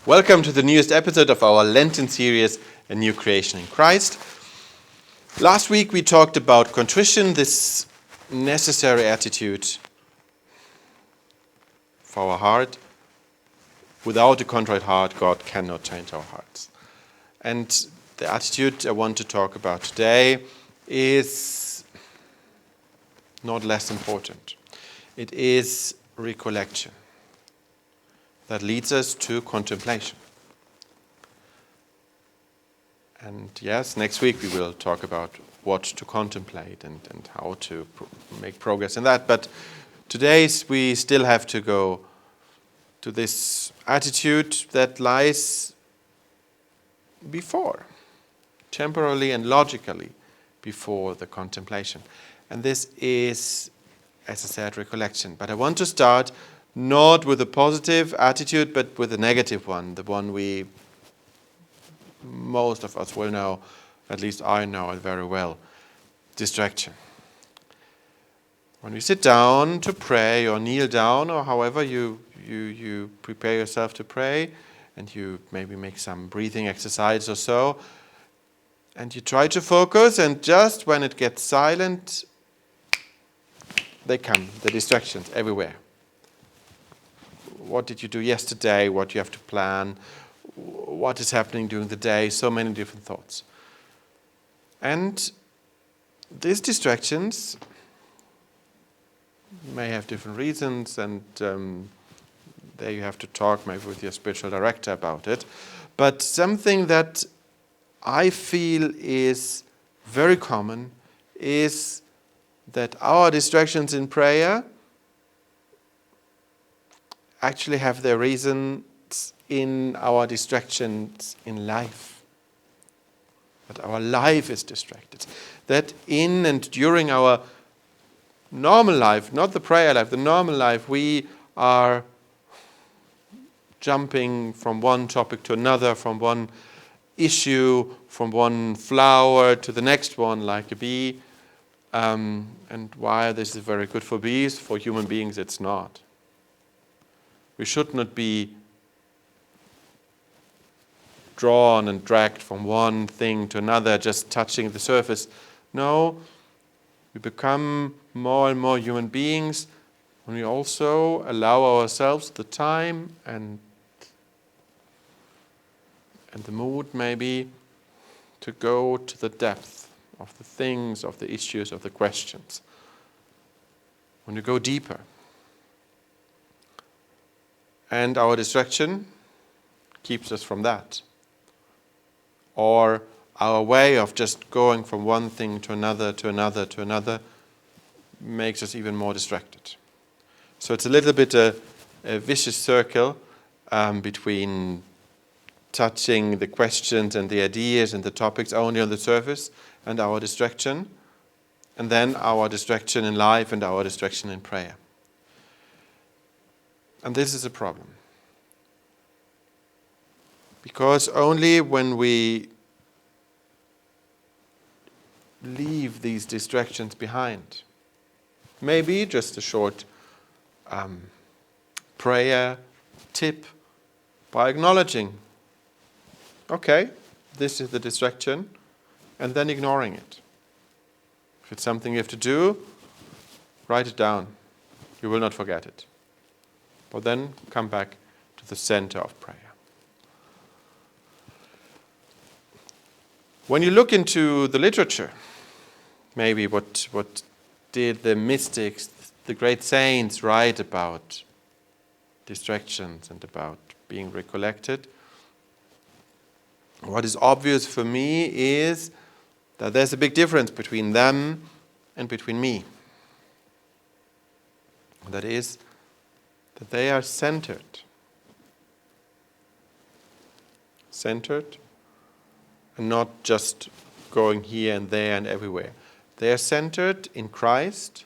Welcome to the newest episode of our Lenten series, A New Creation in Christ. Last week we talked about contrition, this necessary attitude for our heart. Without a contrite heart, God cannot change our hearts. And the attitude I want to talk about today is not less important. It is recollection. That leads us to contemplation. And yes, next week we will talk about what to contemplate and how to make progress in that. But today we still have to go to this attitude that lies before, temporally and logically before the contemplation. And this is, as I said, recollection. But I want to start not with a positive attitude, but with a negative one, the one most of us will know, at least I know it very well, distraction. When we sit down to pray or kneel down or however you prepare yourself to pray, and you maybe make some breathing exercise or so, and you try to focus, and just when it gets silent, they come, the distractions everywhere. What did you do yesterday? What you have to plan? What is happening during the day? So many different thoughts. And these distractions may have different reasons, and there you have to talk maybe with your spiritual director about it. But something that I feel is very common is that our distractions in prayer actually have their reasons in our distractions in life. That our life is distracted. That in and during our normal life, not the prayer life, the normal life, we are jumping from one topic to another, from one issue, from one flower to the next one, like a bee. And while this is very good for bees, for human beings it's not. We should not be drawn and dragged from one thing to another, just touching the surface. No, we become more and more human beings when we also allow ourselves the time and the mood maybe to go to the depth of the things, of the issues, of the questions. When you go deeper. And our distraction keeps us from that. Or our way of just going from one thing to another, to another, to another, makes us even more distracted. So it's a little bit a vicious circle between touching the questions and the ideas and the topics only on the surface and our distraction, and then our distraction in life and our distraction in prayer. And this is a problem. Because only when we leave these distractions behind, maybe just a short prayer tip by acknowledging, okay, this is the distraction, and then ignoring it. If it's something you have to do, write it down. You will not forget it. But then come back to the center of prayer. When you look into the literature, maybe what did the mystics, the great saints write about distractions and about being recollected, what is obvious for me is that there's a big difference between them and between me. That is, that they are centered. Centered, and not just going here and there and everywhere. They are centered in Christ,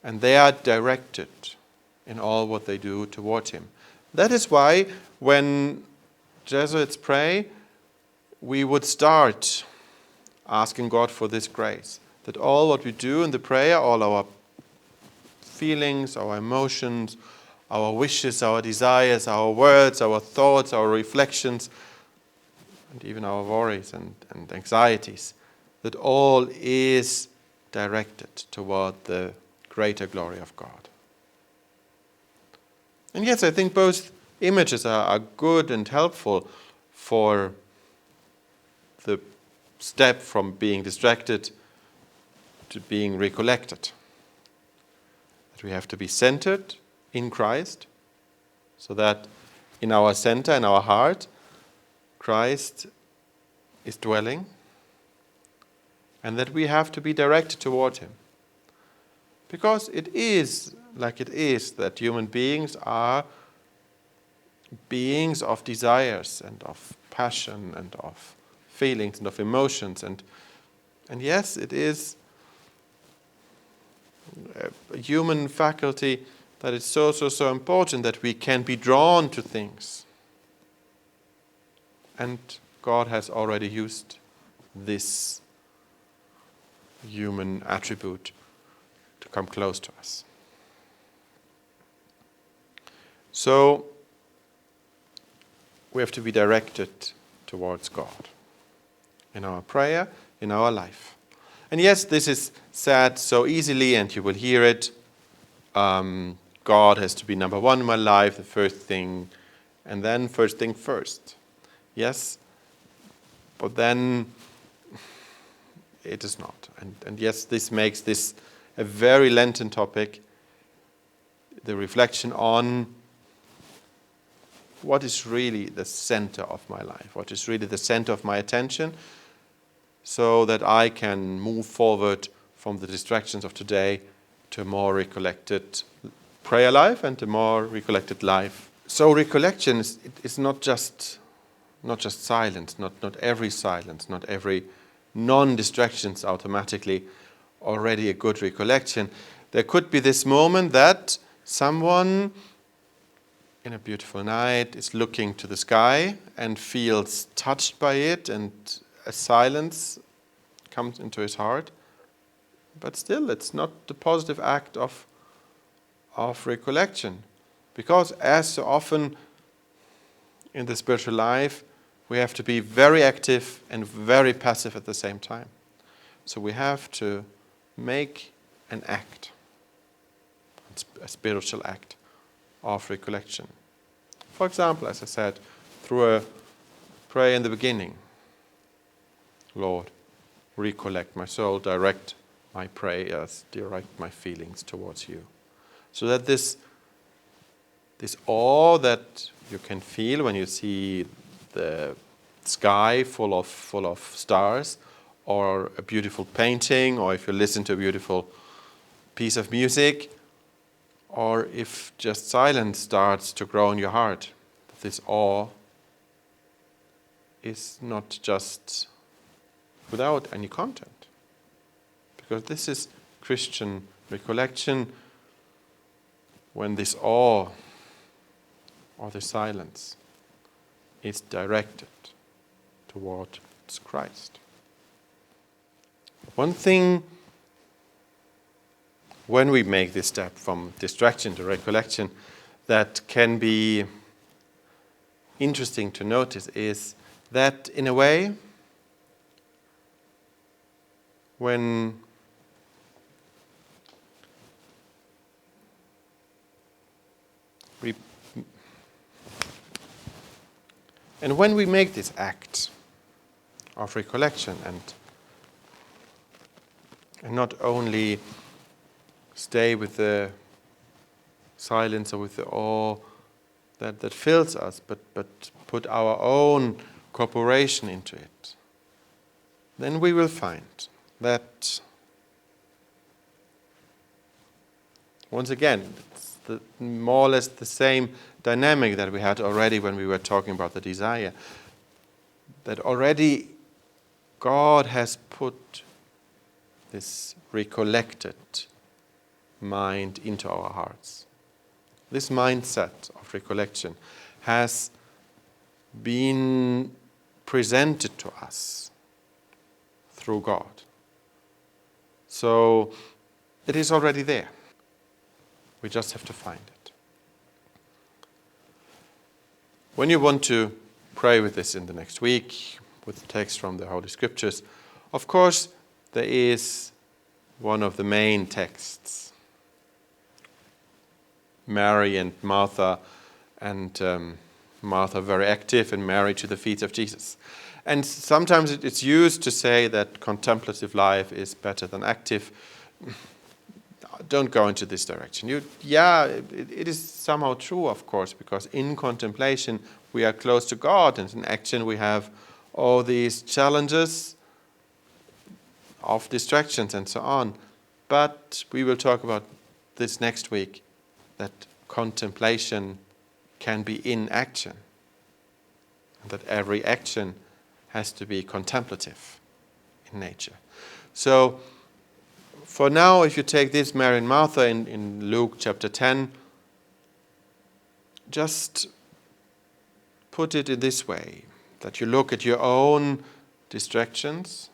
and they are directed in all what they do toward Him. That is why when Jesuits pray, we would start asking God for this grace. That all what we do in the prayer, all our feelings, our emotions, our wishes, our desires, our words, our thoughts, our reflections, and even our worries and anxieties, that all is directed toward the greater glory of God. And yes, I think both images are good and helpful for the step from being distracted to being recollected. That we have to be centered in Christ, so that in our center, in our heart, Christ is dwelling, and that we have to be directed toward Him. Because it is like it is that human beings are beings of desires and of passion and of feelings and of emotions. And yes, it is a human faculty that is so important that we can be drawn to things. And God has already used this human attribute to come close to us. So we have to be directed towards God in our prayer, in our life. And yes, this is said so easily, and you will hear it. God has to be number one in my life, the first thing, and then first thing first. Yes, but then it is not. And yes, this makes this a very Lenten topic, the reflection on what is really the center of my life, what is really the center of my attention, so that I can move forward from the distractions of today to a more recollected prayer life and a more recollected life. So recollection is not just silence, not every silence, not every non-distraction is automatically already a good recollection. There could be this moment that someone in a beautiful night is looking to the sky and feels touched by it, and a silence comes into his heart. But still, it's not the positive act of recollection. Because as so often in the spiritual life, we have to be very active and very passive at the same time. So we have to make an act, a spiritual act of recollection. For example, as I said, through a prayer in the beginning. Lord, recollect my soul, direct my prayers, direct my feelings towards you. So that this awe that you can feel when you see the sky full of stars, or a beautiful painting, or if you listen to a beautiful piece of music, or if just silence starts to grow in your heart, this awe is not just without any content. Because this is Christian recollection, when this awe or the silence is directed towards Christ. One thing, when we make this step from distraction to recollection, that can be interesting to notice is that, in a way, when we make this act of recollection and not only stay with the silence or with the awe that fills us, but put our own cooperation into it, then we will find that, once again, it's more or less the same dynamic that we had already when we were talking about the desire, that already God has put this recollected mind into our hearts. This mindset of recollection has been presented to us through God. So it is already there. We just have to find it. When you want to pray with this in the next week, with the text from the Holy Scriptures, of course, there is one of the main texts. Mary and Martha, and Martha very active, and Mary to the feet of Jesus. And sometimes it's used to say that contemplative life is better than active. Don't go into this direction. It is somehow true, of course, because in contemplation we are close to God, and in action we have all these challenges of distractions and so on. But we will talk about this next week, that contemplation can be in action, and that every action has to be contemplative in nature. So for now, if you take this Mary and Martha in Luke chapter 10, just put it in this way, that you look at your own distractions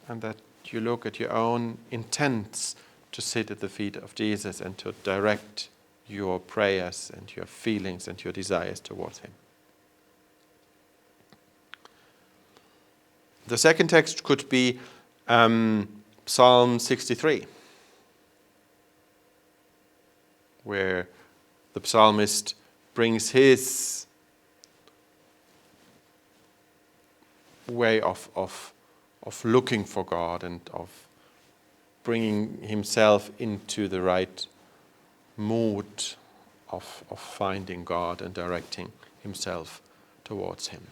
and that you look at your own intents to sit at the feet of Jesus and to direct your prayers and your feelings and your desires towards him. The second text could be Psalm 63, where the psalmist brings his way of looking for God and of bringing himself into the right mood of finding God and directing himself towards him.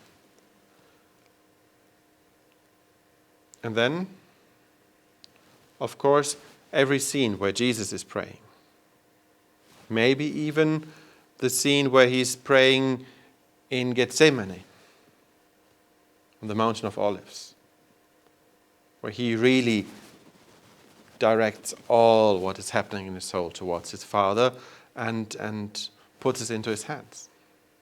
And then, of course, every scene where Jesus is praying. Maybe even the scene where he's praying in Gethsemane, on the Mountain of Olives, where he really directs all what is happening in his soul towards his Father and puts it into his hands.